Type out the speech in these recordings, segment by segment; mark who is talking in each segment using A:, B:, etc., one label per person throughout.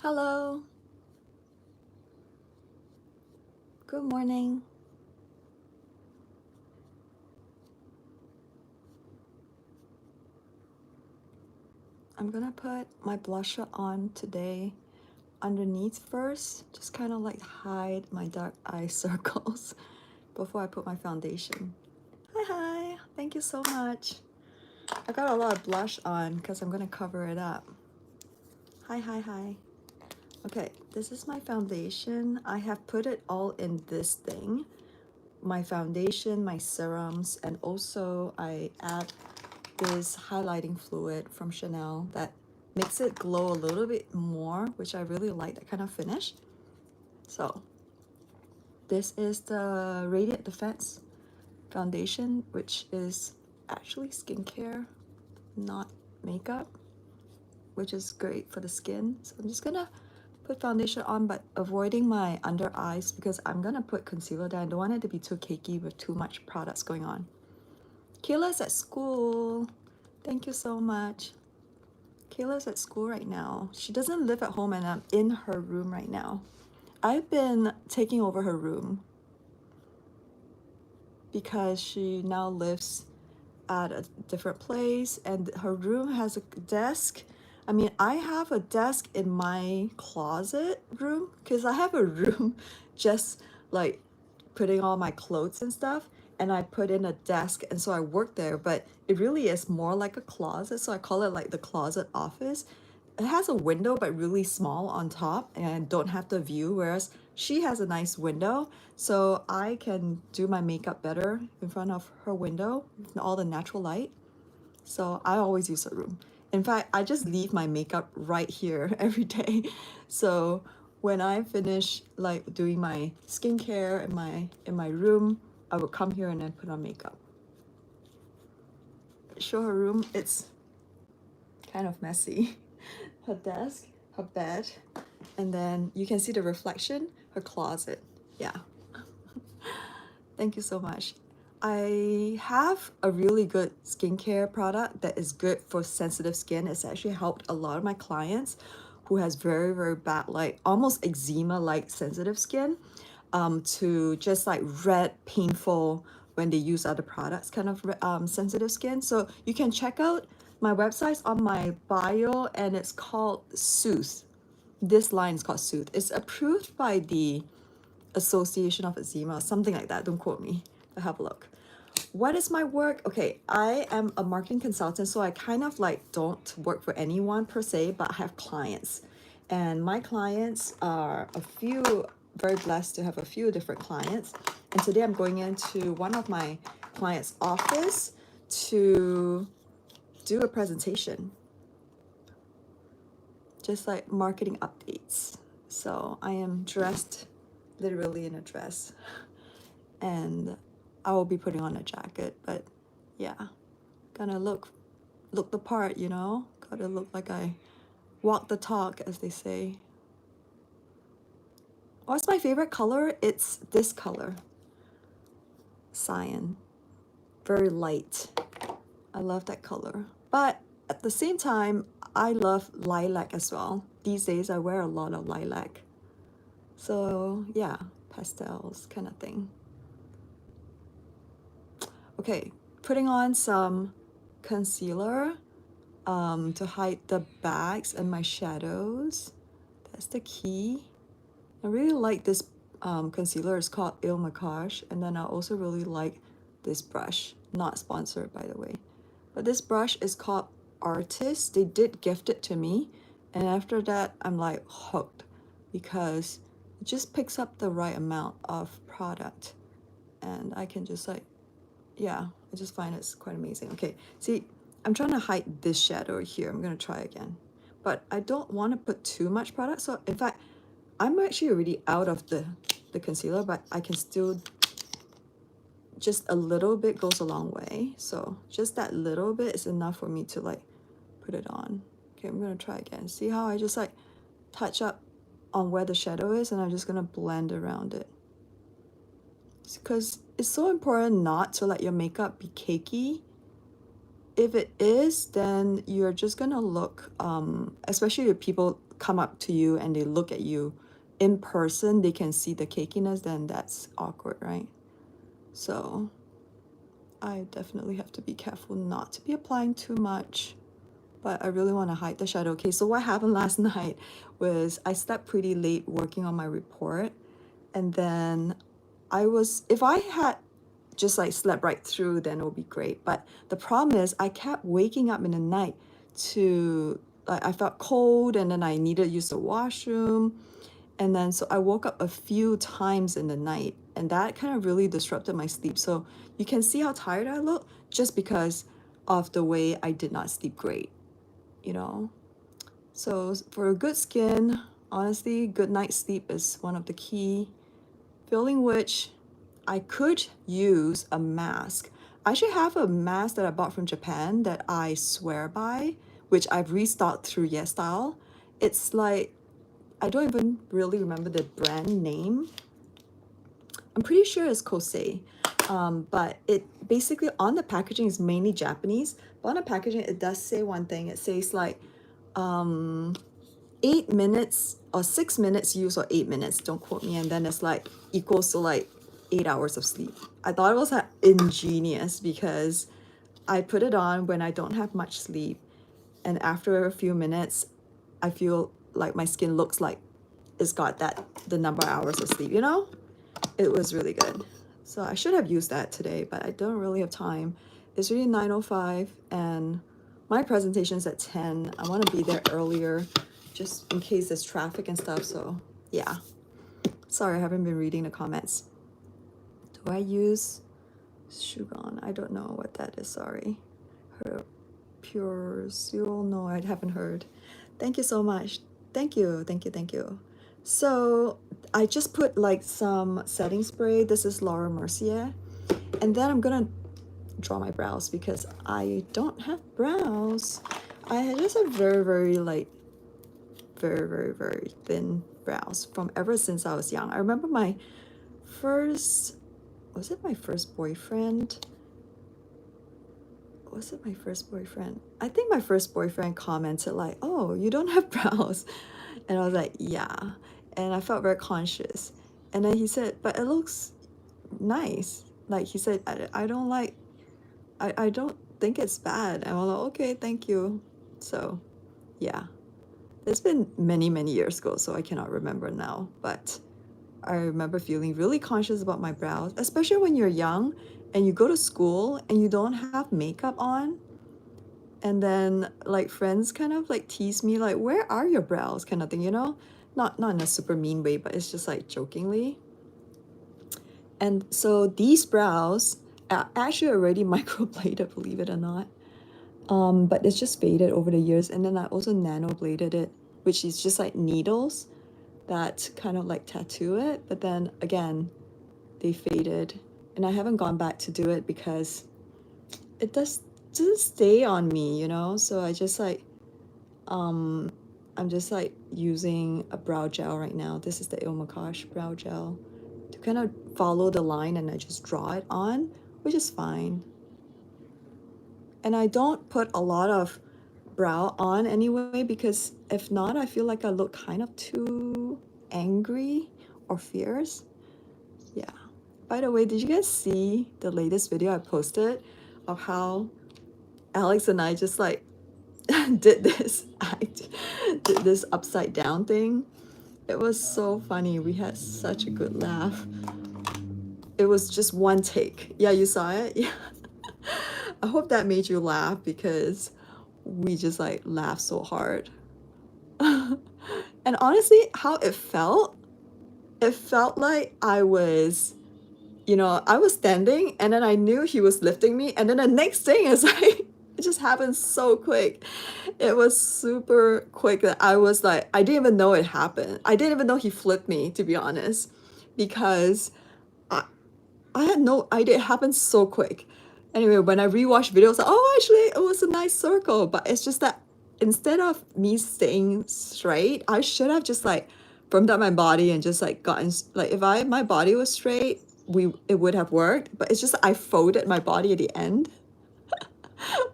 A: Hello, good morning. I'm gonna put my blusher on today underneath first, just kind of like hide my dark eye circles before I put my foundation. Hi, thank you so much. I got a lot of blush on because I'm gonna cover it up. Hi. Okay, this is my foundation. I have put it all in this thing. My foundation, my serums, and also I add this highlighting fluid from Chanel that makes it glow a little bit more, which I really like that kind of finish. So this is the Radiant Defense foundation, which is actually skincare, not makeup, which is great for the skin. So I'm just gonna put foundation on, but avoiding my under eyes because I'm gonna put concealer down. I don't want it to be too cakey with too much products going on. Kayla's at school. Thank you so much. Kayla's at school right now. She doesn't live at home and I'm in her room right now. I've been taking over her room because she now lives at a different place and her room has a desk. I mean, I have a desk in my closet room because I have a room just like putting all my clothes and stuff, and I put in a desk and so I work there, but it really is more like a closet, so I call it like the closet office. It has a window but really small on top and don't have the view, whereas she has a nice window, so I can do my makeup better in front of her window with all the natural light. So I always use her room. In fact, I just leave my makeup right here every day. So when I finish like doing my skincare in my room, I will come here and then put on makeup. Show her room. It's kind of messy. Her desk, her bed, and then you can see the reflection, her closet. Yeah. Thank you so much. I have a really good skincare product that is good for sensitive skin. It's actually helped a lot of my clients who has very bad, like almost eczema-like sensitive skin, to just like red, painful when they use other products, kind of sensitive skin. So you can check out my website's on my bio and it's called Soothe. This line is called Soothe. It's approved by the Association of Eczema, something like that. Don't quote me, but have a look. What is my work? Okay, I am a marketing consultant, so I kind of like don't work for anyone per se, but I have clients. And my clients are a few, very blessed to have a few different clients. And today I'm going into one of my clients' office to do a presentation, just like marketing updates. So I am dressed literally in a dress and I will be putting on a jacket, but yeah, gonna look the part, you know? Gotta look like I walk the talk, as they say. What's my favorite color? It's this color, cyan. Very light. I love that color. But at the same time, I love lilac as well. These days I wear a lot of lilac. So yeah, pastels kind of thing. Okay, putting on some concealer to hide the bags and my shadows. That's the key. I really like this concealer. It's called Il Makiage. And then I also really like this brush. Not sponsored, by the way. But this brush is called Artist. They did gift it to me. And after that, I'm like hooked because it just picks up the right amount of product. And I can just like, yeah, I just find it's quite amazing. Okay, see, I'm trying to hide this shadow here. I'm gonna try again. But I don't want to put too much product. So in fact, I'm actually already out of the concealer, but I can still, just a little bit goes a long way. So just that little bit is enough for me to like put it on. Okay, I'm gonna try again. See how I just like touch up on where the shadow is and I'm just gonna blend around it. Because it's so important not to let your makeup be cakey. If it is, then you're just gonna look, especially if people come up to you and they look at you in person, they can see the cakiness, then that's awkward, right? So I definitely have to be careful not to be applying too much, but I really want to hide the shadow. Okay, so what happened last night was I slept pretty late working on my report, and then if I had just like slept right through, then it would be great. But the problem is I kept waking up in the night to, like, I felt cold and then I needed to use the washroom. And then so I woke up a few times in the night, and that kind of really disrupted my sleep. So you can see how tired I look just because of the way I did not sleep great, you know? So for a good skin, honestly, good night's sleep is one of the key, feeling which I could use a mask. I actually have a mask that I bought from Japan that I swear by, which I've restocked through YesStyle. It's like, I don't even really remember the brand name. I'm pretty sure it's Kosei. But it basically, on the packaging is mainly Japanese, but on the packaging it does say one thing. It says like 8 minutes or 6 minutes use or 8 minutes, don't quote me, and then it's like equals to like 8 hours of sleep. I thought it was ingenious because I put it on when I don't have much sleep, and after a few minutes I feel like my skin looks like it's got the number of hours of sleep, you know? It was really good. So I should have used that today, but I don't really have time. It's really 9:05 and my presentation's at 10. I want to be there earlier just in case there's traffic and stuff. So yeah, sorry, I haven't been reading the comments. Do I use Shugon? I don't know what that is, sorry. Her Pure Zero, no, I haven't heard. Thank you so much. Thank you, thank you, thank you. So I just put like some setting spray. This is Laura Mercier. And then I'm gonna draw my brows because I don't have brows. I just have very, very like, very, very, very thin brows from ever since I was young. I remember my first, was it my first boyfriend? Was it my first boyfriend? I think my first boyfriend commented like, oh, you don't have brows. And I was like, yeah. And I felt very conscious. And then he said, but it looks nice. Like he said, I don't like, I don't think it's bad. And I was like, okay, thank you. So yeah, it's been many, many years ago, so I cannot remember now. But I remember feeling really conscious about my brows, especially when you're young and you go to school and you don't have makeup on. And then like friends kind of like tease me like, where are your brows kind of thing, you know? Not in a super mean way, but it's just like jokingly. And so these brows are actually already microbladed, believe it or not. But it's just faded over the years. And then I also nanobladed it, which is just like needles that kind of like tattoo it. But then again, they faded. And I haven't gone back to do it because it doesn't stay on me, you know? So I just like, I'm just like using a brow gel right now. This is the Ilmakosh brow gel to kind of follow the line, and I just draw it on, which is fine. And I don't put a lot of brow on anyway, because if not, I feel like I look kind of too angry or fierce. Yeah. By the way, did you guys see the latest video I posted of how Alex and I just like did this upside down thing? It was so funny. We had such a good laugh. It was just one take. Yeah, you saw it? Yeah. I hope that made you laugh because we just like laughed so hard. And honestly, how it felt like I was, you know, I was standing and then I knew he was lifting me, and then the next thing is like, it just happened so quick. It was super quick that I was like, I didn't even know it happened. I didn't even know he flipped me, to be honest, because I had no idea. It happened so quick. Anyway, when I rewatched videos, oh, actually, it was a nice circle. But it's just that instead of me staying straight, I should have just like firmed up my body and just like gotten, like if my body was straight, it would have worked. But it's just I folded my body at the end,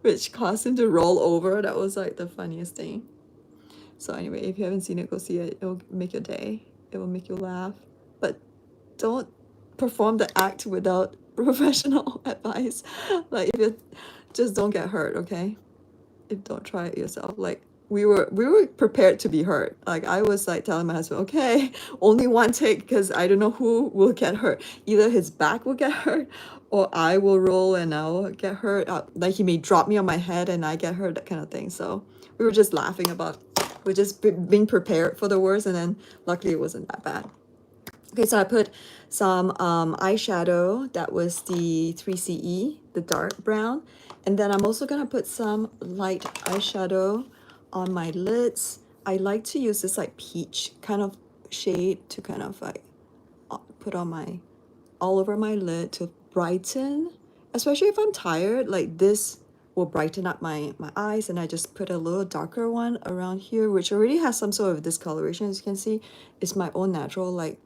A: which caused him to roll over. That was like the funniest thing. So anyway, if you haven't seen it, go see it. It'll make your day. It will make you laugh. But don't perform the act without professional advice. Like if you just don't get hurt, okay? If don't try it yourself. Like we were prepared to be hurt. Like I was like telling my husband, okay, only one take because I don't know who will get hurt. Either his back will get hurt or I will roll and I'll get hurt. Like he may drop me on my head and I get hurt, that kind of thing. So we were just laughing about, we're just being prepared for the worst, and then luckily it wasn't that bad. Okay, so I put some eyeshadow. That was the 3CE, the dark brown. And then I'm also going to put some light eyeshadow on my lids. I like to use this like peach kind of shade to kind of like put on my, all over my lid to brighten. Especially if I'm tired, like this will brighten up my eyes. And I just put a little darker one around here, which already has some sort of discoloration. As you can see, it's my own natural like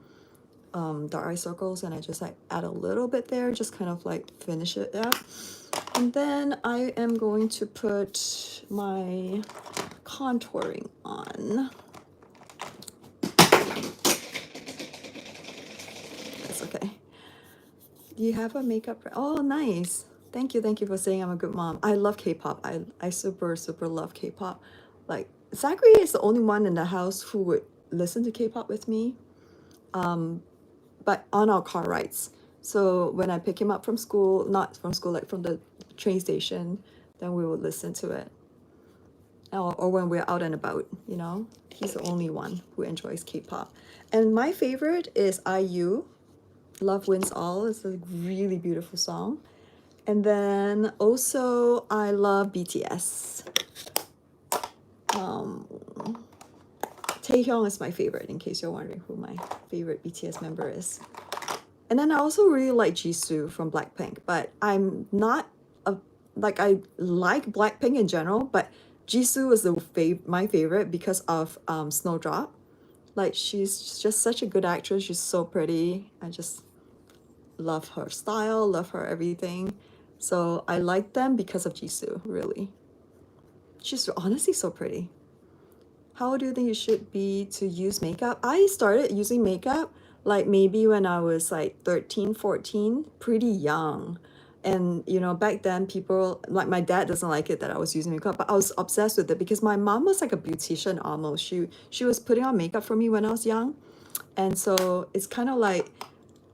A: dark eye circles, and I just like add a little bit there, just kind of like finish it up. And then I am going to put my contouring on. That's okay. Do you have a makeup? Oh, nice. Thank you for saying I'm a good mom. I love K-pop. I super love K-pop. Like Zachary is the only one in the house who would listen to K-pop with me. But on our car rides. So when I pick him up from school, not from school, like from the train station, then we will listen to it. Or when we're out and about, you know, he's the only one who enjoys K-pop. And my favorite is IU, Love Wins All. It's a really beautiful song. And then also I love BTS. Taehyung is my favorite, in case you're wondering who my favorite BTS member is. And then I also really like Jisoo from Blackpink, but I'm not like I like Blackpink in general, but Jisoo was my favorite because of Snowdrop. Like she's just such a good actress. She's so pretty. I just love her style, love her everything. So I like them because of Jisoo, really. She's honestly so pretty. How old do you think you should be to use makeup? I started using makeup like maybe when I was like 13, 14, pretty young. And you know, back then people, like my dad doesn't like it that I was using makeup, but I was obsessed with it because my mom was like a beautician almost. She was putting on makeup for me when I was young. And so it's kind of like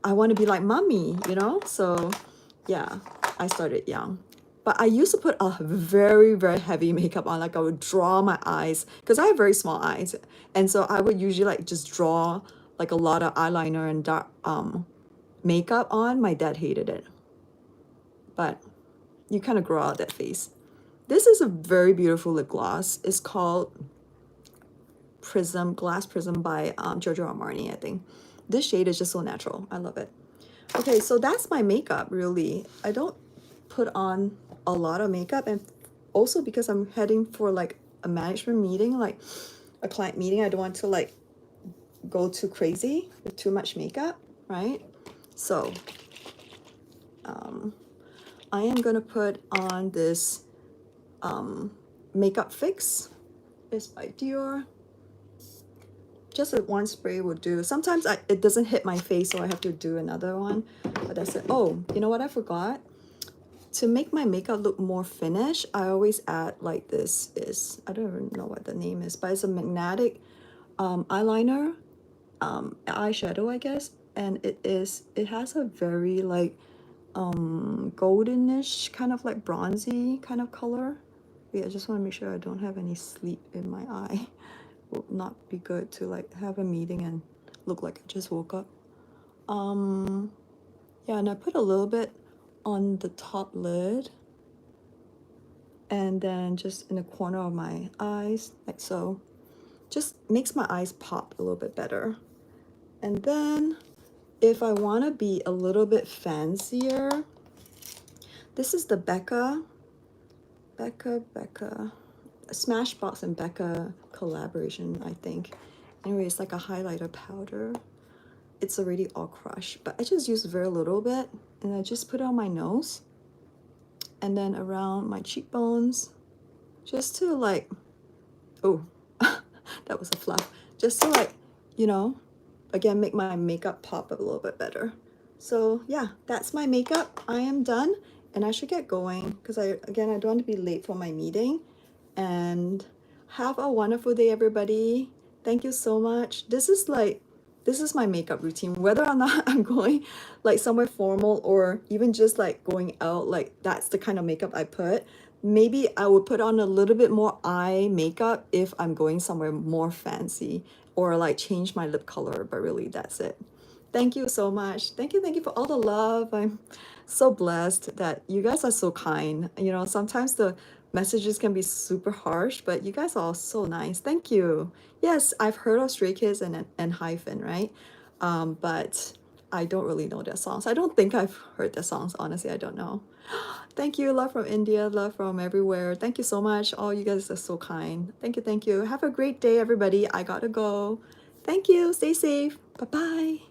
A: I want to be like mommy, you know? So yeah, I started young. But I used to put a very heavy makeup on. Like I would draw my eyes because I have very small eyes. And so I would usually like just draw like a lot of eyeliner and dark makeup on. My dad hated it. But you kind of grow out that face. This is a very beautiful lip gloss. It's called Glass Prism by Giorgio Armani, I think. This shade is just so natural. I love it. Okay, so that's my makeup, really. I don't put on a lot of makeup, and also because I'm heading for like a management meeting, like a client meeting, I don't want to like go too crazy with too much makeup, right? So I am gonna put on this makeup fix. It's by Dior. Just one spray will do. Sometimes it doesn't hit my face, so I have to do another one. But that's it. Oh, you know what I forgot? To make my makeup look more finished, I always add like this is, I don't even know what the name is, but it's a magnetic eyeliner, eyeshadow, I guess. And it has a very like goldenish, kind of like bronzy kind of color. Yeah, I just want to make sure I don't have any sleep in my eye. Will not be good to like have a meeting and look like I just woke up. Yeah, and I put a little bit on the top lid and then just in the corner of my eyes, like so. Just makes my eyes pop a little bit better. And then if I want to be a little bit fancier, this is the Becca Smashbox and Becca collaboration, I think. Anyway, it's like a highlighter powder. It's already all crushed, but I just use very little bit, and I just put it on my nose and then around my cheekbones, just to like, oh, That was a fluff. Just to like, you know, again, make my makeup pop up a little bit better. So yeah, that's my makeup. I am done and I should get going because I don't want to be late for my meeting. And have a wonderful day, everybody. Thank you so much. This is my makeup routine, whether or not I'm going like somewhere formal or even just like going out, like that's the kind of makeup I put. Maybe I would put on a little bit more eye makeup if I'm going somewhere more fancy or like change my lip color, but really that's it. Thank you so much. Thank you for all the love. I'm so blessed that you guys are so kind. You know, sometimes the messages can be super harsh, but you guys are all so nice. Thank you. Yes, I've heard of Stray Kids and Hyphen, right? But I don't really know their songs. I don't think I've heard their songs. Honestly, I don't know. Thank you. Love from India. Love from everywhere. Thank you so much. All you guys are so kind. Thank you. Thank you. Have a great day, everybody. I gotta go. Thank you. Stay safe. Bye bye.